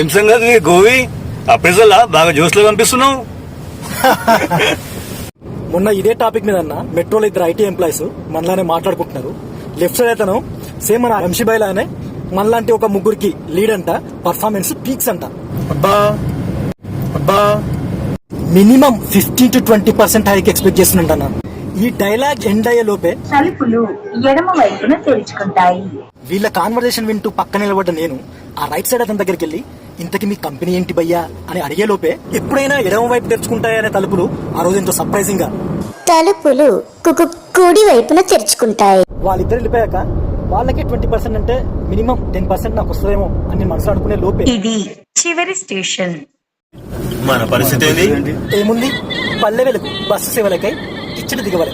ఏం సంగతి గోవి అప్రెజల్లా బాగా జోష్లో కనిపిస్తున్నావు. మొన్న ఇదే టాపిక్ మీద అన్న మెట్రోలో ఇద్దరు ఐటీ ఎంప్లాయీస్ మనలానే మాట్లాడుకుంటున్నారు. లెఫ్ట్ సైడ్ అతను సేమ్ మన వంశీబాయ్ లానే మనలాంటి ఒక ముగ్గురికి లీడ్ అంట, పర్ఫార్మెన్స్ పీక్స్ అంట. అబ్బా మినిమం 15-20% హైక్ ఎక్స్పెక్ట్ చేస్తున్నా. ఈ డైలాగ్ ఎండ్ అయ్యే లోపే తలుపులు ఎడమ వైపున తెరుచుకుంటాయి. వీళ్ళ కాన్వర్సేషన్ వింటూ పక్క నిలబడ్డ నేను ఆ రైట్ సైడ్ అతని దగ్గరికి వెళ్ళి ఇంతకి మీ కంపెనీ ఏంటి భయ్యా అని అడిగే లోపే ఎప్పుడైనా ఎడమ వైపు తెరుచుకుంటాయనే తలుపులు ఆ రోజు ఎంతో సర్ప్రైజింగ్ గా తలుపులు కుడి వైపున తెరుచుకుంటాయి. వాళ్ళిద్దరు వెళ్ళిపోయాక వాళ్ళకి 20% అంటే మినిమం 10% నాకు వస్తుందేమో అని నేను మనసులో అనుకునే లోపే ఇది చివరి స్టేషన్. మన పరిస్థితి ఏముంది, పల్లె వెలుగు బస్సు సేవలకై ఇచ్చట దిగవలే.